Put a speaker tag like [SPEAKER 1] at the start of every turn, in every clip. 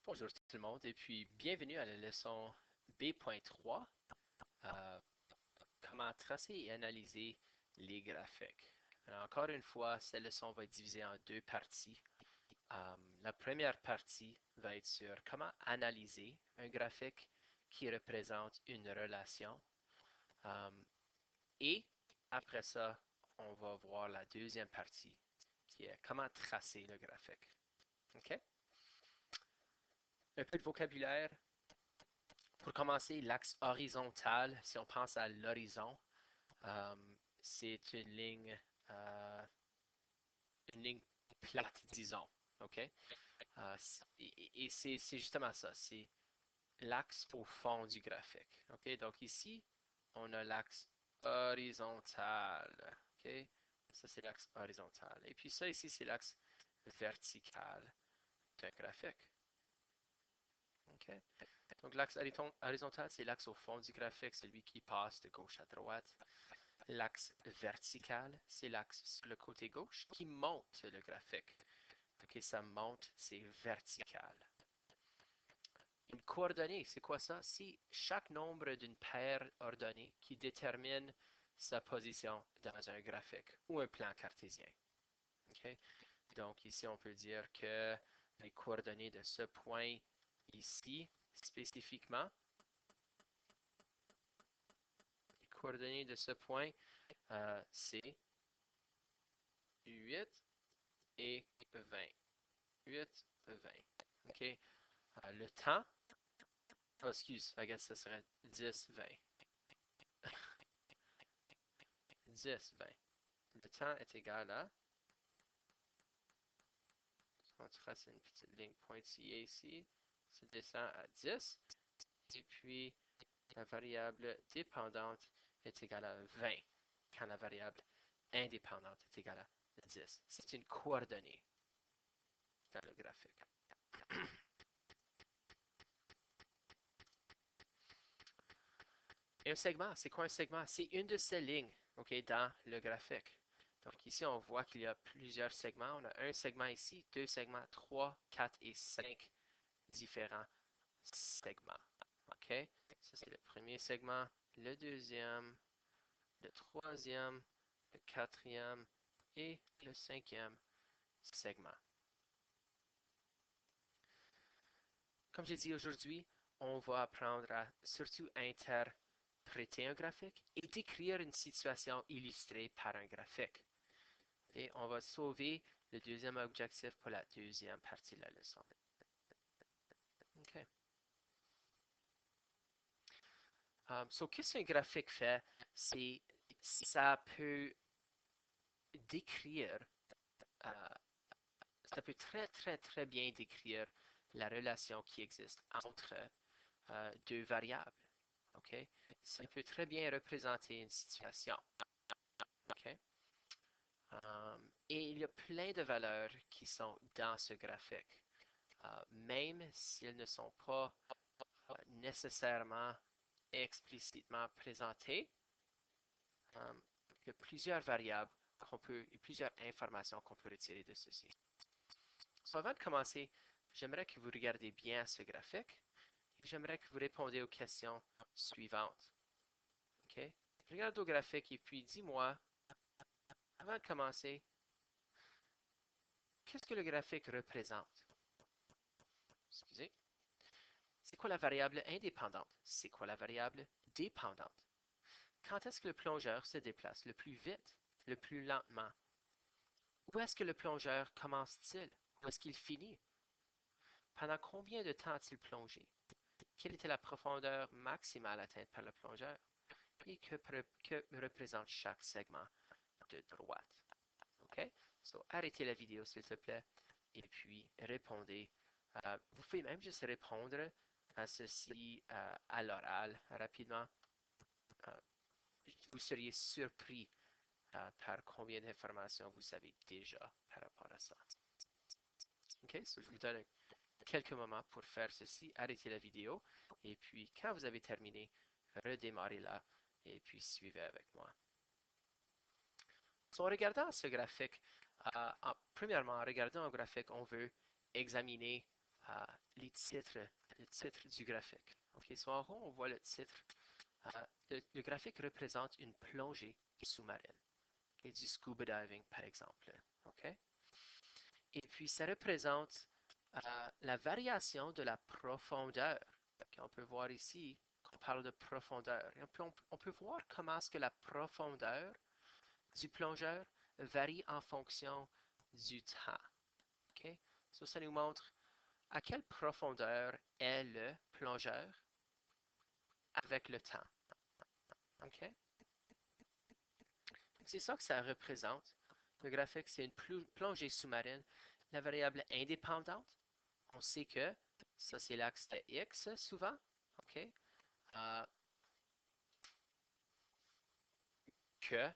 [SPEAKER 1] Bonjour tout le monde et puis bienvenue à la leçon B.3, euh, comment tracer et analyser les graphiques. Alors, encore une fois, cette leçon va être divisée en deux parties. La première partie va être sur comment analyser un graphique qui représente une relation. Euh, et après ça, on va voir la deuxième partie qui est comment tracer le graphique. OK? Un peu de vocabulaire. Pour commencer, l'axe horizontal, si on pense à l'horizon, euh, c'est une ligne plate, disons. OK? Et c'est justement ça, c'est l'axe au fond du graphique. OK? Donc ici, on a l'axe horizontal. OK? Ça, c'est l'axe horizontal. Et puis ça ici, c'est l'axe vertical d'un graphique. OK? Donc l'axe horizontal, c'est l'axe au fond du graphique, celui qui passe de gauche à droite. L'axe vertical, c'est l'axe sur le côté gauche qui monte le graphique. OK, ça monte, c'est vertical. Une coordonnée, c'est quoi ça? C'est chaque nombre d'une paire ordonnée qui détermine sa position dans un graphique ou un plan cartésien. OK? Donc ici, on peut dire que les coordonnées de ce point ici, spécifiquement, les coordonnées de ce point, c'est 8 et 20. 8, 20. OK? Le temps, oh, excuse, I guess ce serait 10, 20. 10, 20. Le temps est égal à, on trace une petite ligne pointillée ici, ça descend à 10, et puis la variable dépendante est égale à 20, quand la variable indépendante est égale à 10. C'est une coordonnée dans le graphique. Et un segment, c'est quoi un segment? C'est une de ces lignes, OK, dans le graphique. Donc ici, on voit qu'il y a plusieurs segments. On a un segment ici, deux segments, trois, quatre et cinq différents segments. OK? Ça, c'est le premier segment, le deuxième, le troisième, le quatrième et le cinquième segment. Comme j'ai dit aujourd'hui, on va apprendre à surtout interpréter un graphique et décrire une situation illustrée par un graphique. Et on va sauver le deuxième objectif pour la deuxième partie de la leçon. OK. So, qu'est-ce qu'un graphique fait? C'est, ça peut décrire, euh, ça peut très bien décrire la relation qui existe entre deux variables. OK? Ça peut très bien représenter une situation. OK? Et il y a plein de valeurs qui sont dans ce graphique, même si elles ne sont pas nécessairement explicitement présentées. Il y a plusieurs variables et plusieurs informations qu'on peut retirer de ceci. So, avant de commencer, j'aimerais que vous regardiez bien ce graphique et j'aimerais que vous répondiez aux questions suivantes. OK? Regarde au graphique et puis dis-moi, avant de commencer, qu'est-ce que le graphique représente? Excusez. C'est quoi la variable indépendante? C'est quoi la variable dépendante? Quand est-ce que le plongeur se déplace le plus vite, le plus lentement? Où est-ce que le plongeur commence-t-il? Où est-ce qu'il finit? Pendant combien de temps a-t-il plongé? Quelle était la profondeur maximale atteinte par le plongeur? Et que représente chaque segment de droite? OK? So, arrêtez la vidéo, s'il te plaît, et puis répondez. Vous pouvez même juste répondre à ceci à l'oral rapidement. Euh, vous seriez surpris par combien d'informations vous savez déjà par rapport à ça. OK? So, je vous donne quelques moments pour faire ceci. Arrêtez la vidéo. Et puis, quand vous avez terminé, redémarrez-la et puis suivez avec moi. So, en regardant ce graphique, premièrement, en regardant un graphique, on veut examiner le titre du graphique. OK, so en haut, on voit le titre. Le graphique représente une plongée sous-marine, okay, du scuba diving, par exemple. OK? Et puis, ça représente la variation de la profondeur. Okay, on peut voir ici qu'on parle de profondeur. Et on peut voir comment est-ce que la profondeur du plongeur varie en fonction du temps. Okay? So, ça nous montre à quelle profondeur est le plongeur avec le temps. Okay? C'est ça que ça représente. Le graphique, c'est une plongée sous-marine. La variable indépendante, on sait que ça, c'est l'axe de X souvent. OK? Euh, que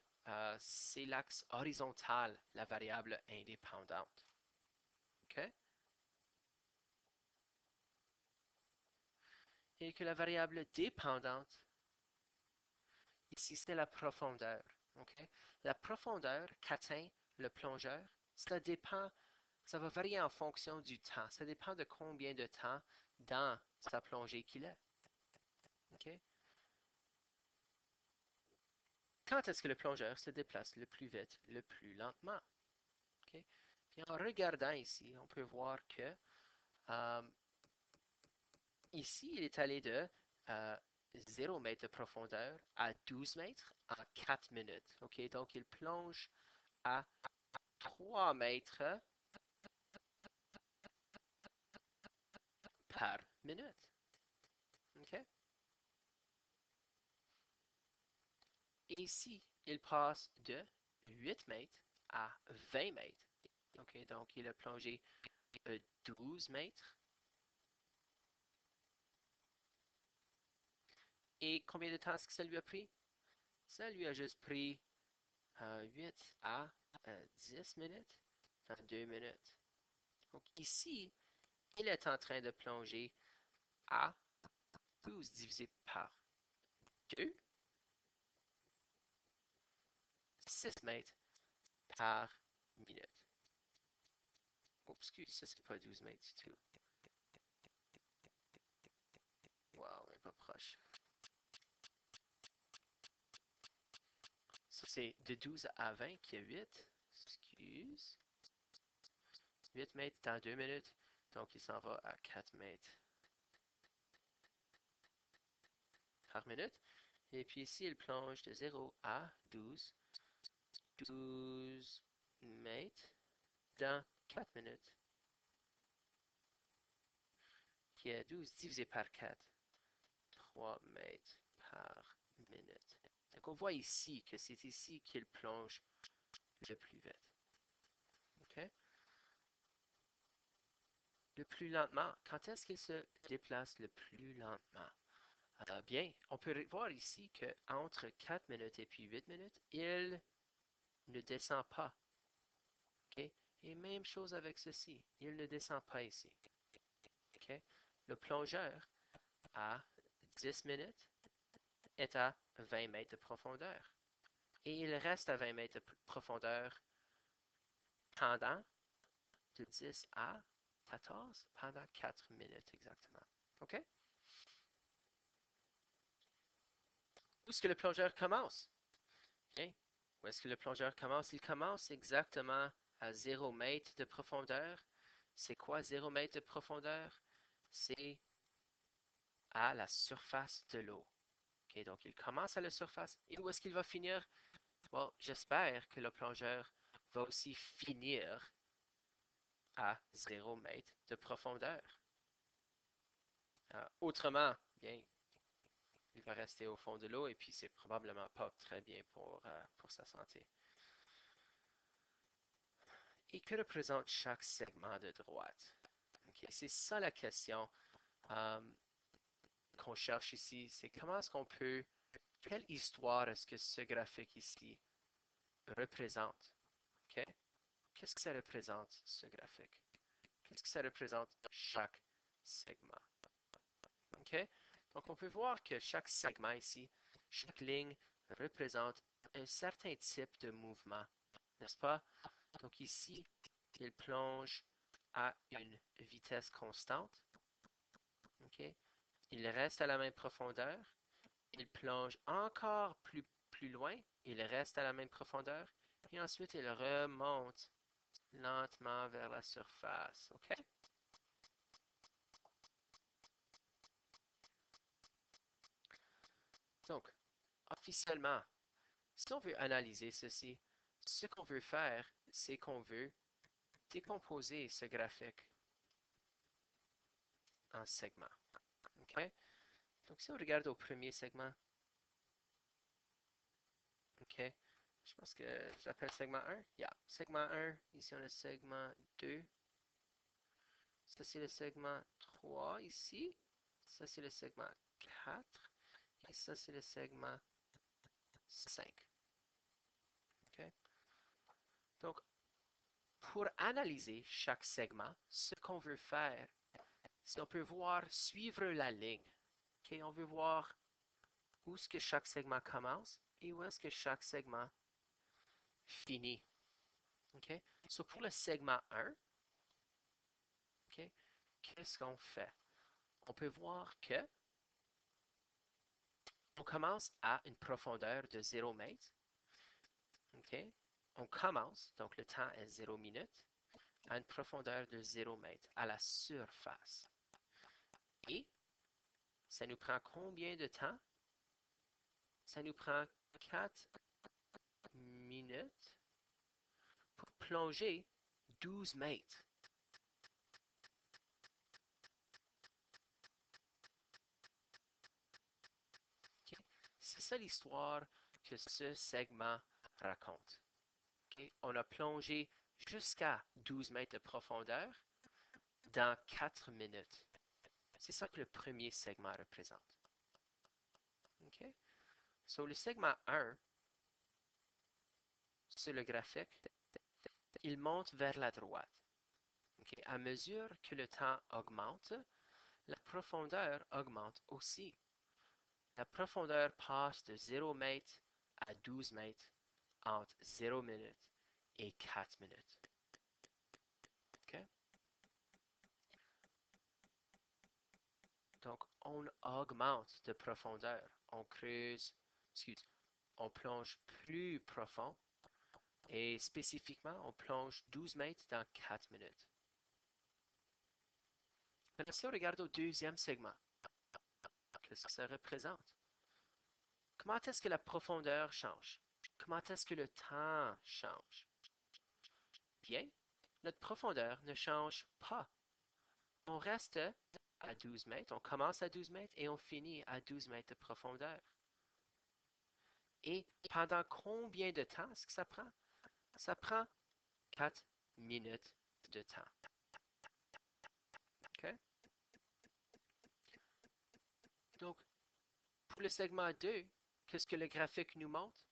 [SPEAKER 1] c'est l'axe horizontal, la variable indépendante. OK? Et que la variable dépendante, ici, c'est la profondeur. OK? La profondeur qu'atteint le plongeur, ça dépend, ça va varier en fonction du temps. Ça dépend de combien de temps dans sa plongée qu'il est. OK? Quand est-ce que le plongeur se déplace le plus vite, le plus lentement? OK? Puis en regardant ici, on peut voir que euh, ici, il est allé de 0 mètres de profondeur à 12 mètres en 4 minutes. OK? Donc, il plonge à 3 mètres par minute. OK? Et ici, il passe de 8 mètres à 20 mètres. OK? Donc, il a plongé 12 mètres. Et combien de temps est-ce que ça lui a pris? Ça lui a juste pris 8 à 10 minutes, 2 minutes. Donc ici, il est en train de plonger à 12 divisé par 2, 6 mètres par minute. Oh, excuse, ça c'est pas 12 mètres du tout. Wow, on est pas proche. Ça c'est de 12 à 20 qui est 8. Excuse. 8 mètres dans 2 minutes. Donc il s'en va à 4 mètres par minute. Et puis ici, il plonge de 0 à 12. 12 mètres dans 4 minutes, qui est 12 divisé par 4, 3 mètres par minute. Donc on voit ici que c'est ici qu'il plonge le plus vite. OK? Le plus lentement, quand est-ce qu'il se déplace le plus lentement? Bien, on peut voir ici qu'entre 4 minutes et puis 8 minutes, il ne descend pas. OK? Et même chose avec ceci, il ne descend pas ici. OK? Le plongeur à 10 minutes est à 20 mètres de profondeur. Et il reste à 20 mètres de profondeur pendant de 10 à 14, pendant 4 minutes exactement. OK? Où est-ce que le plongeur commence? Bien. Où est-ce que le plongeur commence? Il commence exactement à 0 mètre de profondeur. C'est quoi 0 mètre de profondeur? C'est à la surface de l'eau. OK, donc il commence à la surface. Et où est-ce qu'il va finir? Bon, j'espère que le plongeur va aussi finir à 0 mètre de profondeur. Autrement, bien, il va rester au fond de l'eau et puis c'est probablement pas très bien pour sa santé. Et que représente chaque segment de droite? Okay, c'est ça la question euh, qu'on cherche ici. C'est comment est-ce qu'on peut, quelle histoire est-ce que ce graphique ici représente? Okay? Qu'est-ce que ça représente, ce graphique? Qu'est-ce que ça représente chaque segment? OK? Donc, on peut voir que chaque segment ici, chaque ligne représente un certain type de mouvement, n'est-ce pas? Donc ici, il plonge à une vitesse constante. Okay? Il reste à la même profondeur. Il plonge encore plus loin. Il reste à la même profondeur. Et ensuite, il remonte lentement vers la surface. OK? Donc, officiellement, si on veut analyser ceci, ce qu'on veut faire, c'est qu'on veut décomposer ce graphique en segments. OK? Donc, si on regarde au premier segment, OK, je pense que j'appelle segment 1. Yeah. Segment 1, ici on a segment 2. Ça, c'est le segment 3 ici. Ça, c'est le segment 4. Et ça, c'est le segment 5. OK? Donc, pour analyser chaque segment, ce qu'on veut faire, c'est on peut voir suivre la ligne. OK? On veut voir où est-ce que chaque segment commence et où est-ce que chaque segment finit. OK? So, pour le segment 1, OK, qu'est-ce qu'on fait? On peut voir que on commence à une profondeur de 0 mètres. OK? On commence, donc le temps est 0 minutes, à une profondeur de 0 mètres, à la surface. Et ça nous prend combien de temps? Ça nous prend 4 minutes pour plonger 12 mètres. Okay? C'est ça l'histoire que ce segment raconte. Okay? On a plongé jusqu'à 12 mètres de profondeur dans 4 minutes. C'est ça que le premier segment représente. Okay? So, le segment 1, sur le graphique, il monte vers la droite. Okay? À mesure que le temps augmente, la profondeur augmente aussi. La profondeur passe de 0 mètres à 12 mètres entre 0 minutes et 4 minutes. Okay? Donc, on augmente de profondeur. On creuse, on plonge plus profond et spécifiquement, on plonge 12 mètres dans 4 minutes. Maintenant, si on regarde au deuxième segment, qu'est-ce que ça représente? Comment est-ce que la profondeur change? Comment est-ce que le temps change? Bien, notre profondeur ne change pas. On reste à 12 mètres, on commence à 12 mètres et on finit à 12 mètres de profondeur. Et pendant combien de temps est-ce que ça prend? Ça prend 4 minutes de temps. OK? Donc, pour le segment 2, qu'est-ce que le graphique nous montre?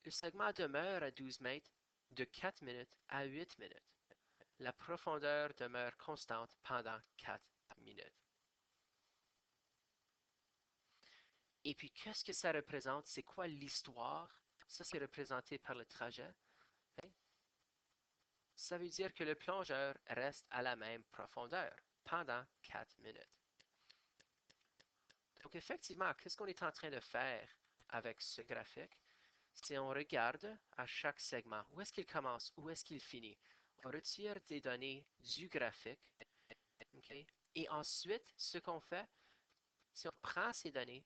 [SPEAKER 1] Le segment demeure à 12 mètres de 4 minutes à 8 minutes. La profondeur demeure constante pendant 4 minutes. Et puis, qu'est-ce que ça représente? C'est quoi l'histoire? Ça, c'est représenté par le trajet. Okay? Ça veut dire que le plongeur reste à la même profondeur pendant 4 minutes. Donc, effectivement, qu'est-ce qu'on est en train de faire avec ce graphique? C'est on regarde à chaque segment, où est-ce qu'il commence, où est-ce qu'il finit. On retire des données du graphique. Okay? Et ensuite, ce qu'on fait, c'est on prend ces données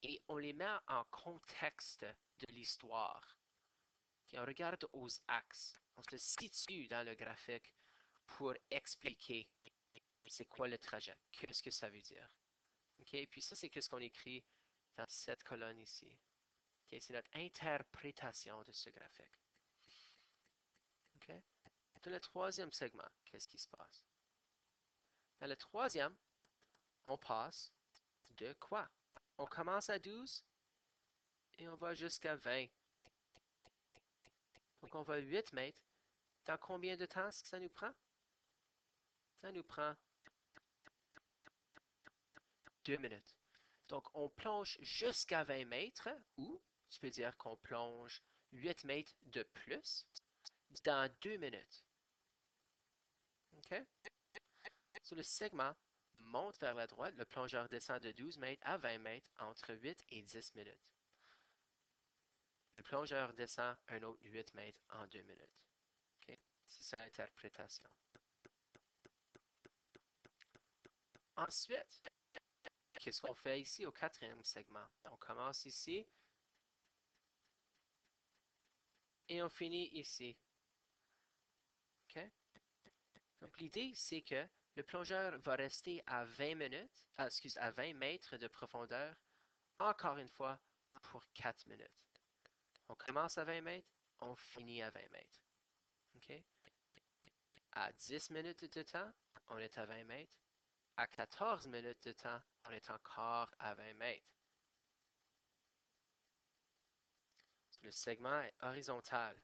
[SPEAKER 1] et on les met en contexte de l'histoire. Okay? On regarde aux axes. On se situe dans le graphique pour expliquer c'est quoi le trajet, qu'est-ce que ça veut dire. Okay? Puis ça, c'est ce qu'on écrit dans cette colonne ici. Okay? C'est notre interprétation de ce graphique. Okay? Dans le troisième segment, qu'est-ce qui se passe? Dans le troisième, on passe de quoi? On commence à 12 et on va jusqu'à 20. Donc on va 8 mètres. Dans combien de temps est-ce que ça nous prend? Ça nous prend 2 minutes. Donc on plonge jusqu'à 20 mètres ou tu peux dire qu'on plonge 8 mètres de plus dans 2 minutes. OK? Sur le segment monte vers la droite, le plongeur descend de 12 mètres à 20 mètres entre 8 et 10 minutes. Le plongeur descend un autre 8 mètres en 2 minutes. OK? C'est ça l'interprétation. Ensuite, qu'est-ce qu'on fait ici au quatrième segment? On commence ici et on finit ici. OK? Donc l'idée, c'est que le plongeur va rester à 20 minutes, à 20 mètres de profondeur, encore une fois, pour 4 minutes. On commence à 20 mètres, on finit à 20 mètres. OK? À 10 minutes de temps, on est à 20 mètres. À 14 minutes de temps, on est encore à 20 mètres. Le segment est horizontal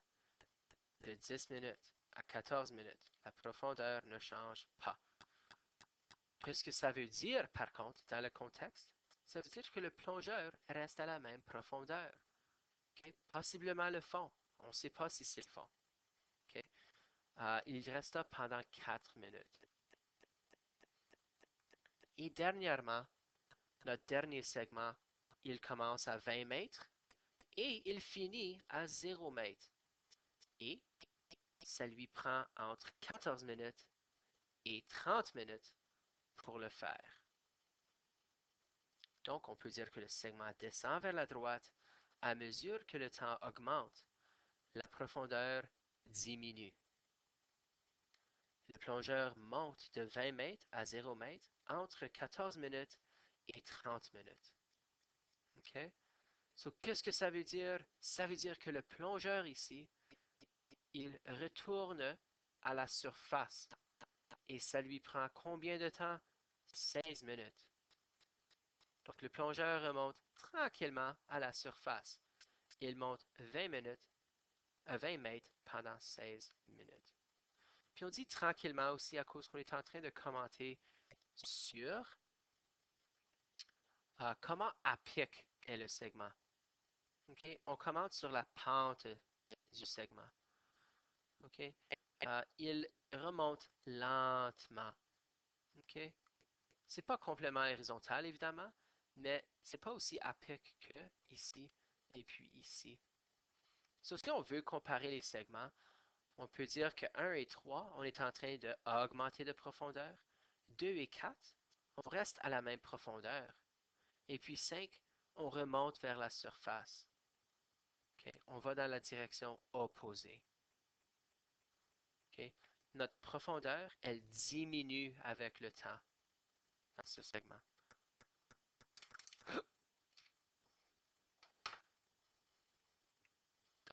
[SPEAKER 1] de 10 minutes à 14 minutes. La profondeur ne change pas. Qu'est-ce que ça veut dire, par contre, dans le contexte? Ça veut dire que le plongeur reste à la même profondeur. Okay? Possiblement le fond. On ne sait pas si c'est le fond. Okay? Il resta pendant 4 minutes. Et dernièrement, notre dernier segment, il commence à 20 mètres et il finit à 0 mètres. Et ça lui prend entre 14 minutes et 30 minutes pour le faire. Donc, on peut dire que le segment descend vers la droite à mesure que le temps augmente. La profondeur diminue. Le plongeur monte de 20 mètres à 0 mètres entre 14 minutes et 30 minutes. OK? So, qu'est-ce que ça veut dire? Ça veut dire que le plongeur ici, il retourne à la surface. Et ça lui prend combien de temps? 16 minutes. Donc le plongeur remonte tranquillement à la surface. Il monte 20 minutes, 20 mètres pendant 16 minutes. Puis on dit tranquillement aussi à cause qu'on est en train de commenter sur comment à pic est le segment. Okay? On commente sur la pente du segment. Okay? Il remonte lentement. Okay? C'est pas complètement horizontal, évidemment, mais c'est pas aussi à pic que ici et puis ici. So, si on veut comparer les segments, on peut dire que 1 et 3, on est en train d'augmenter de profondeur. 2 et 4, on reste à la même profondeur. Et puis 5, on remonte vers la surface. Okay? On va dans la direction opposée. Okay? Notre profondeur, elle diminue avec le temps dans ce segment.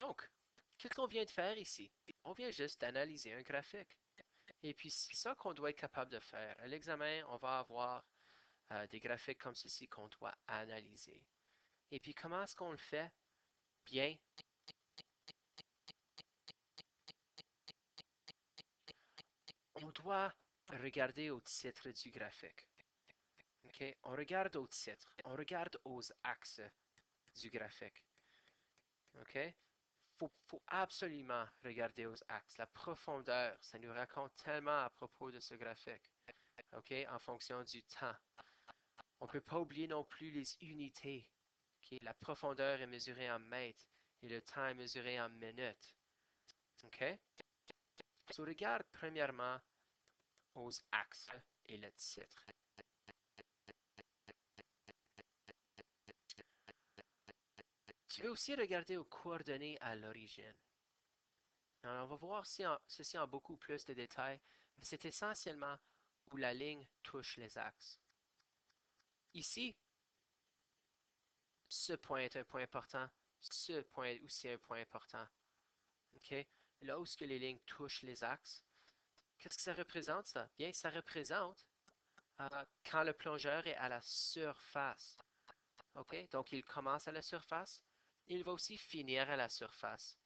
[SPEAKER 1] Donc, qu'est-ce qu'on vient de faire ici? On vient juste d'analyser un graphique. Et puis, c'est ça qu'on doit être capable de faire. À l'examen, on va avoir des graphiques comme ceci qu'on doit analyser. Et puis, comment est-ce qu'on le fait? Bien, on doit regarder au titre du graphique. Okay? On regarde au titre, on regarde aux axes du graphique. OK? Faut absolument regarder aux axes. La profondeur, ça nous raconte tellement à propos de ce graphique. OK? En fonction du temps. On ne peut pas oublier non plus les unités. OK? La profondeur est mesurée en mètres et le temps est mesuré en minutes. OK? So, regarde premièrement aux axes et le titre. Tu veux aussi regarder aux coordonnées à l'origine. On va voir ceci en beaucoup plus de détails, mais c'est essentiellement où la ligne touche les axes. Ici, ce point est un point important, ce point est aussi un point important. OK? Là où les lignes touchent les axes, qu'est-ce que ça représente ça? Bien, ça représente quand le plongeur est à la surface. OK? Donc, il commence à la surface, il va aussi finir à la surface.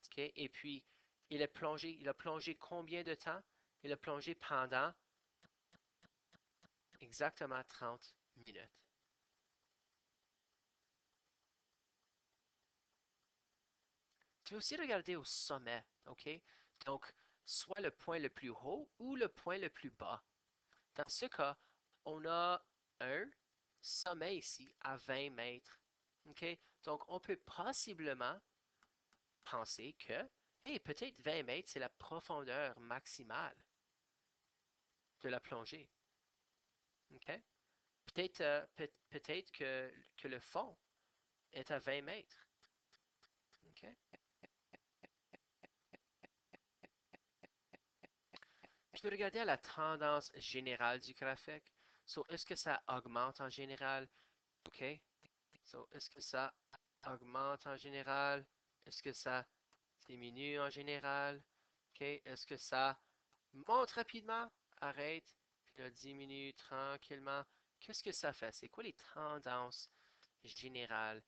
[SPEAKER 1] OK? Et puis, il a plongé combien de temps? Il a plongé pendant exactement 30 minutes. Tu peux aussi regarder au sommet, OK? Donc, soit le point le plus haut ou le point le plus bas. Dans ce cas, on a un sommet ici à 20 mètres. OK? Donc, on peut possiblement penser que, hey, peut-être 20 mètres, c'est la profondeur maximale de la plongée. OK? Peut-être que le fond est à 20 mètres. OK? Je vais regarder à la tendance générale du graphique. So, est-ce que ça augmente en général? OK? So, est-ce que ça augmente en général? Est-ce que ça diminue en général? OK? Est-ce que ça monte rapidement? Arrête. Puis là, diminue tranquillement. Qu'est-ce que ça fait? C'est quoi les tendances générales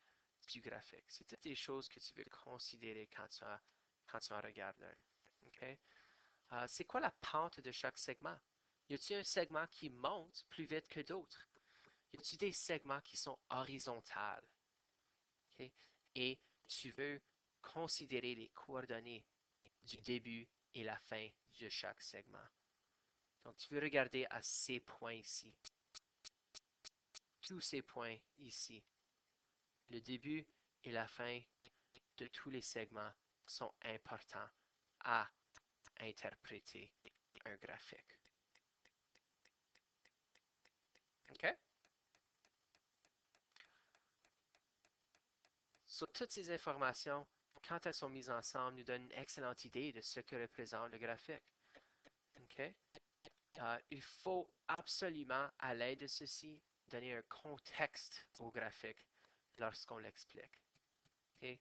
[SPEAKER 1] du graphique? C'est toutes des choses que tu veux considérer quand tu en regardes un. OK? C'est quoi la pente de chaque segment? Y a-t-il un segment qui monte plus vite que d'autres? Y a-t-il des segments qui sont horizontales? Okay? Et tu veux considérer les coordonnées du début et la fin de chaque segment. Donc, tu veux regarder à ces points ici. Tous ces points ici. Le début et la fin de tous les segments sont importants à interpréter un graphique. OK? Sur toutes ces informations, quand elles sont mises ensemble, nous donnent une excellente idée de ce que représente le graphique. OK? Il faut absolument, à l'aide de ceci, donner un contexte au graphique lorsqu'on l'explique. Okay?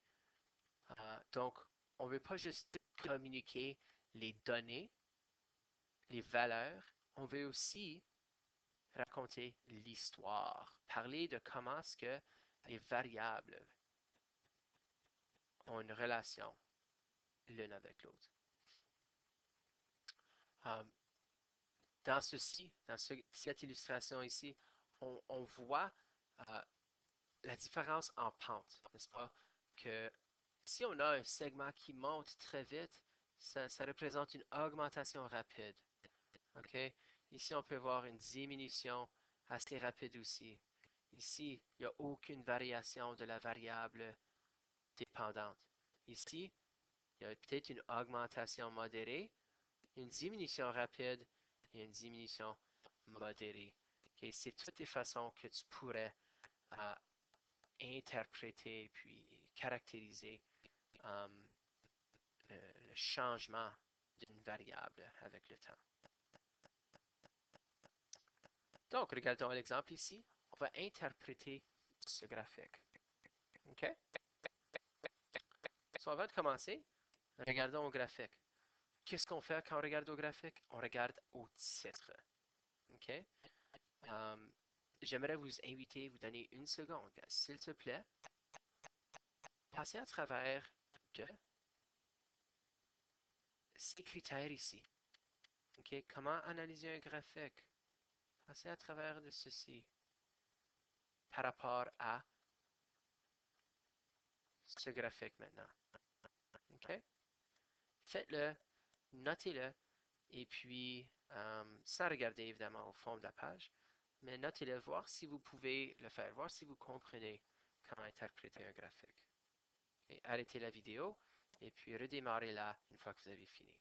[SPEAKER 1] Donc, on ne veut pas juste communiquer les données, les valeurs, on veut aussi raconter l'histoire, parler de comment est-ce que les variables ont une relation l'une avec l'autre. Euh, dans cette illustration ici, on voit la différence en pente, n'est-ce pas? Que si on a un segment qui monte très vite, ça représente une augmentation rapide. OK? Ici, on peut voir une diminution assez rapide aussi. Ici, il n'y a aucune variation de la variable dépendante. Ici, il y a peut-être une augmentation modérée, une diminution rapide et une diminution modérée. Okay? C'est toutes les façons que tu pourrais euh, interpréter puis caractériser le changement d'une variable avec le temps. Donc, regardons l'exemple ici. On va interpréter ce graphique. OK? So, avant de commencer, regardons au graphique. Qu'est-ce qu'on fait quand on regarde au graphique? On regarde au titre. OK? J'aimerais vous inviter, vous donner une seconde, s'il te plaît. Passez à travers de ces critères ici. OK? Comment analyser un graphique? Passez à travers de ceci par rapport à ce graphique maintenant. OK? Faites-le, notez-le, et puis, sans regarder évidemment au fond de la page, mais notez-le, voir si vous pouvez le faire, voir si vous comprenez comment interpréter un graphique. Et arrêtez la vidéo, et puis redémarrez-la une fois que vous avez fini.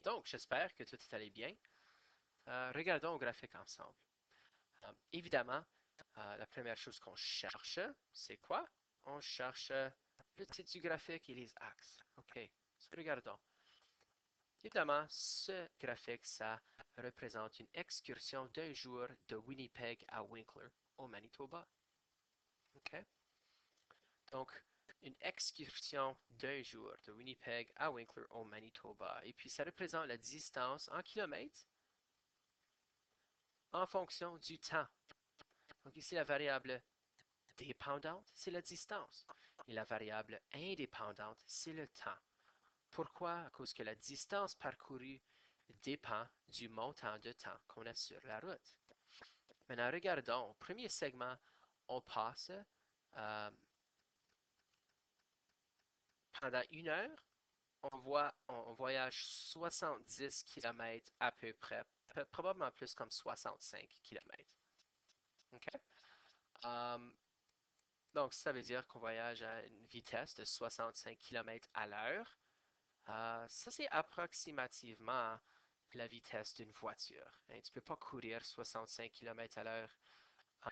[SPEAKER 1] Donc, j'espère que tout est allé bien. Regardons au graphique ensemble. Évidemment, la première chose qu'on cherche, c'est quoi? On cherche le titre du graphique et les axes. OK, regardons. Évidemment, ce graphique, ça représente une excursion d'un jour de Winnipeg à Winkler, au Manitoba. OK? Donc, une excursion d'un jour de Winnipeg à Winkler, au Manitoba. Et puis, ça représente la distance en kilomètres en fonction du temps. Donc, ici, la variable dépendante, c'est la distance. Et la variable indépendante, c'est le temps. Pourquoi? À cause que la distance parcourue dépend du montant de temps qu'on a sur la route. Maintenant, regardons. Au premier segment, on passe pendant 1 heure, on voyage 70 km à peu près, probablement plus comme 65 km. OK? Um, donc, ça veut dire qu'on voyage à une vitesse de 65 km à l'heure. Ça, c'est approximativement la vitesse d'une voiture. Hein, tu ne peux pas courir 65 km à l'heure.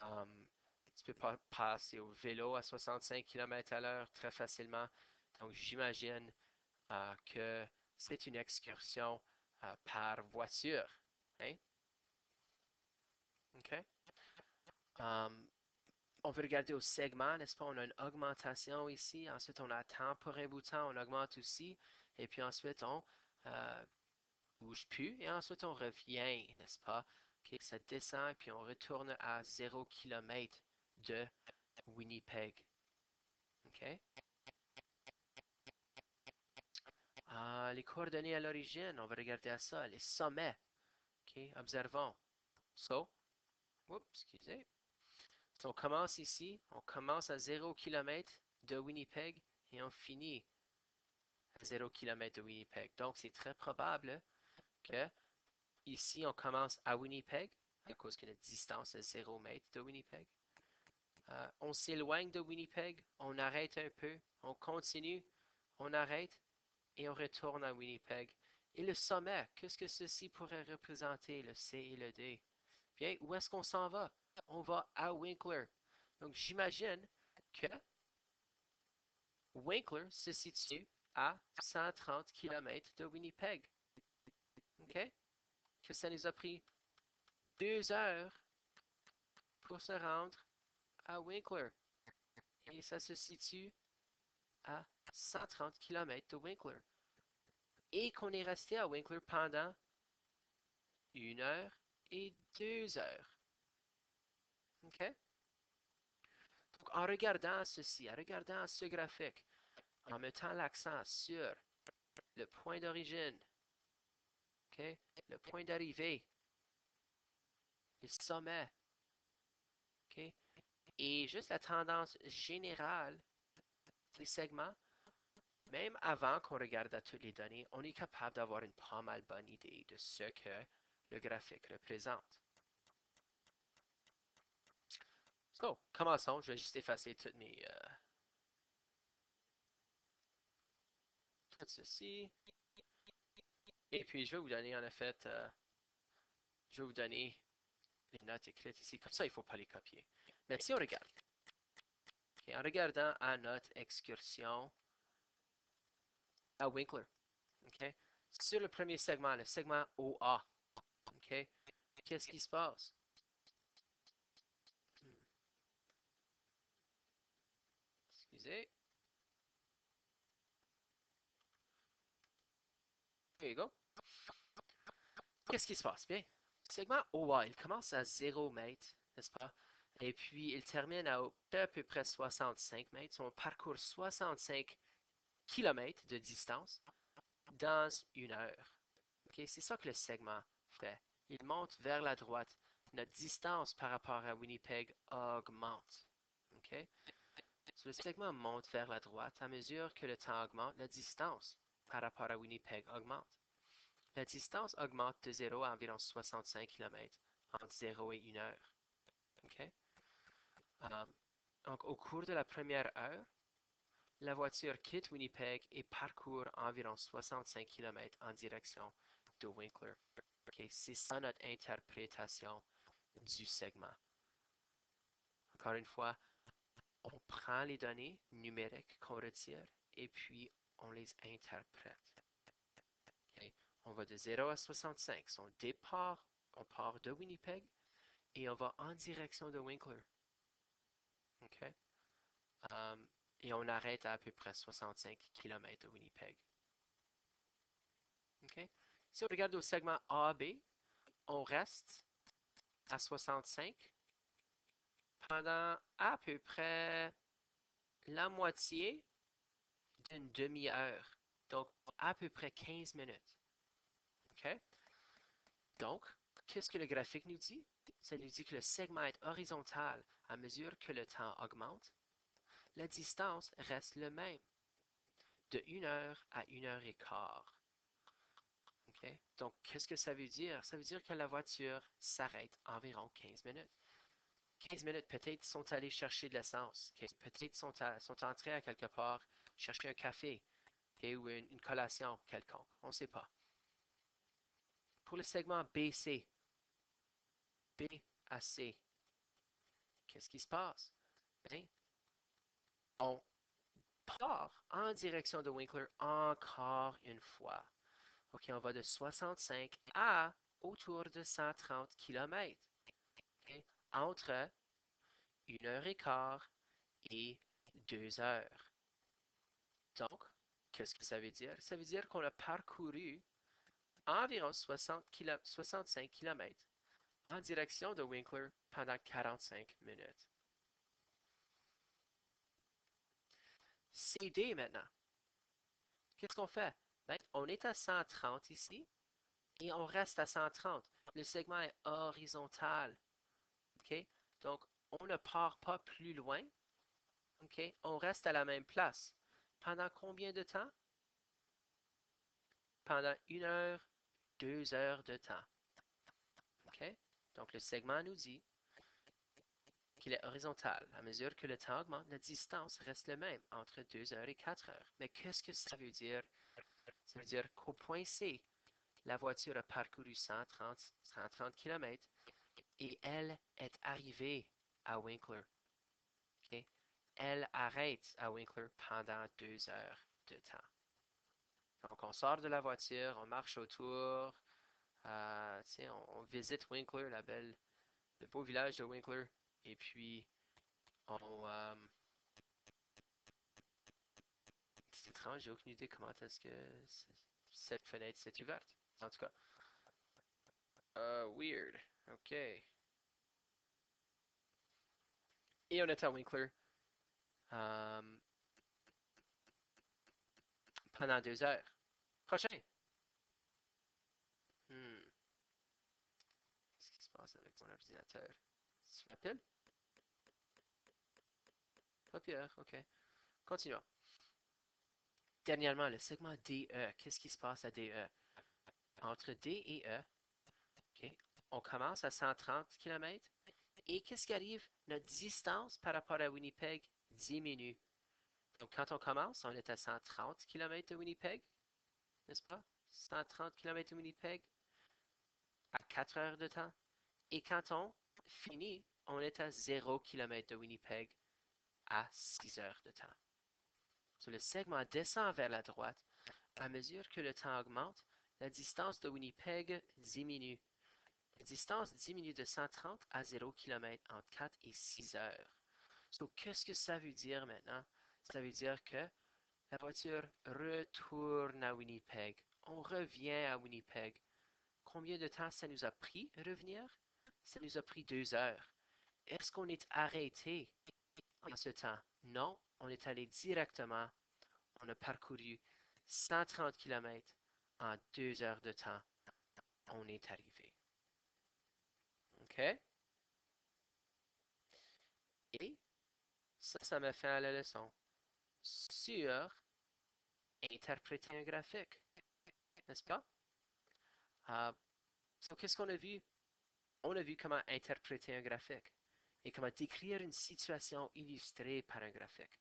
[SPEAKER 1] Um, tu ne peux pas passer au vélo à 65 km à l'heure très facilement. Donc, j'imagine que c'est une excursion par voiture. Hein? OK? Um, on veut regarder au segment, n'est-ce pas? On a une augmentation ici. Ensuite, on a temps pour un bout de temps, on augmente aussi. Et puis ensuite, on bouge plus. Et ensuite, on revient, n'est-ce pas? OK, ça descend et puis on retourne à 0 km de Winnipeg. OK? Les coordonnées à l'origine, on va regarder à ça. Les sommets. OK? Observons. So, oups, excusez. So, on commence ici, on commence à 0 km de Winnipeg et on finit à 0 km de Winnipeg. Donc, c'est très probable que ici, on commence à Winnipeg, à cause que la distance est 0 mètre de Winnipeg. On s'éloigne de Winnipeg, on arrête un peu, on continue, on arrête et on retourne à Winnipeg. Et le sommet, qu'est-ce que ceci pourrait représenter, le C et le D? Bien, où est-ce qu'on s'en va? On va à Winkler. Donc, j'imagine que Winkler se situe à 130 km de Winnipeg. OK? Que ça nous a pris 2 heures pour se rendre à Winkler. Et ça se situe à 130 km de Winkler. Et qu'on est resté à Winkler pendant 1 heure et 2 heures. OK? Donc, en regardant ceci, en regardant ce graphique, en mettant l'accent sur le point d'origine, OK? Le point d'arrivée, le sommet, OK? Et juste la tendance générale des segments, même avant qu'on regarde à toutes les données, on est capable d'avoir une pas mal bonne idée de ce que le graphique représente. So, commençons. Je vais juste effacer tout ceci. Et puis, je vais vous donner, en effet, je vais vous donner les notes écrites ici. Comme ça, il ne faut pas les copier. Mais si on regarde, okay, en regardant à notre excursion à Winkler, okay, sur le premier segment, le segment OA, okay, qu'est-ce qui se passe? Excusez. There you go. Qu'est-ce qui se passe? Bien, le segment OA, il commence à 0 mètres, n'est-ce pas? Et puis, il termine à peu près 65 mètres. On parcourt 65 km de distance dans 1 heure. Okay? C'est ça que le segment fait. Il monte vers la droite. Notre distance par rapport à Winnipeg augmente. Okay? So, le segment monte vers la droite. À mesure que le temps augmente, la distance par rapport à Winnipeg augmente. La distance augmente de 0 à environ 65 km entre 0 et 1 heure. Okay? Donc, au cours de la première heure, la voiture quitte Winnipeg et parcourt environ 65 km en direction de Winkler. Okay? C'est ça notre interprétation du segment. Encore une fois, on prend les données numériques qu'on retire et puis on les interprète. Okay? On va de 0 à 65. Son départ, on part de Winnipeg et on va en direction de Winkler. Okay? Et on arrête à peu près 65 km de Winnipeg. Okay? Si on regarde au segment AB, on reste à 65 pendant à peu près la moitié d'une demi-heure. Donc, à peu près 15 minutes. OK? Donc, qu'est-ce que le graphique nous dit? Ça nous dit que le segment est horizontal à mesure que le temps augmente. La distance reste le même. de 1 heure à 1 heure et quart. Okay? Donc, qu'est-ce que ça veut dire? Ça veut dire que la voiture s'arrête environ 15 minutes. 15 minutes, peut-être sont allés chercher de l'essence. Okay? Peut-être sont entrés à quelque part chercher un café, okay? Ou une collation quelconque. On ne sait pas. Pour le segment BC, B à C, qu'est-ce qui se passe? Ben, on part en direction de Winkler encore une fois. OK, on va de 65 à autour de 130 km. Okay? Entre 1 heure et quart et 2 heures. Donc, qu'est-ce que ça veut dire? Ça veut dire qu'on a parcouru environ 65 km en direction de Winkler pendant 45 minutes. CD maintenant. Qu'est-ce qu'on fait? Ben, on est à 130 ici et on reste à 130. Le segment est horizontal. OK? Donc, on ne part pas plus loin. OK? On reste à la même place. Pendant combien de temps? Pendant 1 heure, 2 heures de temps. OK? Donc, le segment nous dit qu'il est horizontal. À mesure que le temps augmente, la distance reste le même entre 2 heures et 4 heures. Mais qu'est-ce que ça veut dire? Ça veut dire qu'au point C, la voiture a parcouru 130 km et elle est arrivée à Winkler. Okay? Elle arrête à Winkler pendant 2 heures de temps. Donc, on sort de la voiture, on marche autour, on visite Winkler, le beau village de Winkler, et puis c'est étrange, j'ai aucune idée comment est-ce que cette fenêtre s'est ouverte. En tout cas, weird. OK. Et on est à Winkler euh, pendant 2 heures. Prochain. Hmm. Qu'est-ce qui se passe avec mon ordinateur? Tu m'appelles? Pas pire, OK. Continuons. Dernièrement, le segment DE. Qu'est-ce qui se passe à DE? Entre D et E, OK, on commence à 130 km. Et qu'est-ce qui arrive? Notre distance par rapport à Winnipeg diminue. Donc, quand on commence, on est à 130 km de Winnipeg, n'est-ce pas? 130 km de Winnipeg à 4 heures de temps. Et quand on finit, on est à 0 km de Winnipeg à 6 heures de temps. So, le segment descend vers la droite. À mesure que le temps augmente, la distance de Winnipeg diminue. La distance diminue de 130 à 0 km entre 4 et 6 heures. So, qu'est-ce que ça veut dire maintenant? Ça veut dire que la voiture retourne à Winnipeg. On revient à Winnipeg. Combien de temps ça nous a pris revenir? Ça nous a pris 2 heures. Est-ce qu'on est arrêté en ce temps? Non, on est allé directement. On a parcouru 130 km en 2 heures de temps. On est arrivé. OK? Et ça m'a fait à la leçon sur interpréter un graphique, n'est-ce pas? So, qu'est-ce qu'on a vu? On a vu comment interpréter un graphique et comment décrire une situation illustrée par un graphique.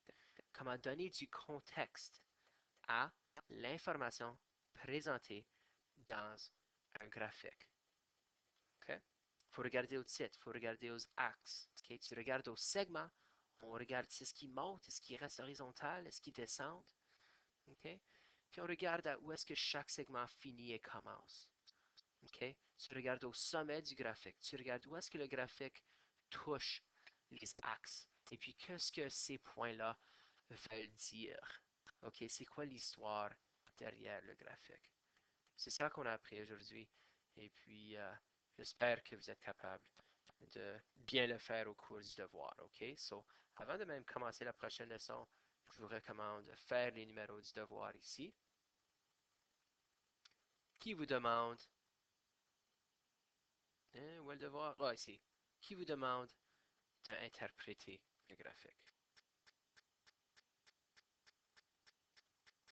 [SPEAKER 1] Comment donner du contexte à l'information présentée dans un graphique. Okay? Il faut regarder au titre, il faut regarder aux axes. Okay? Tu regardes au segment, on regarde si ce qui monte, est-ce qu'il reste horizontal, est-ce qu'il descend. Okay? Puis on regarde à où est-ce que chaque segment finit et commence. Okay? Tu regardes au sommet du graphique. Tu regardes où est-ce que le graphique touche les axes. Et puis, qu'est-ce que ces points-là veulent dire? OK, c'est quoi l'histoire derrière le graphique? C'est ça qu'on a appris aujourd'hui. Et puis, j'espère que vous êtes capable de bien le faire au cours du devoir. OK? So, avant de même commencer la prochaine leçon, je vous recommande de faire les numéros du devoir ici. Qui vous demande où est le devoir? Ah, ici. Qui vous demande d'interpréter le graphique.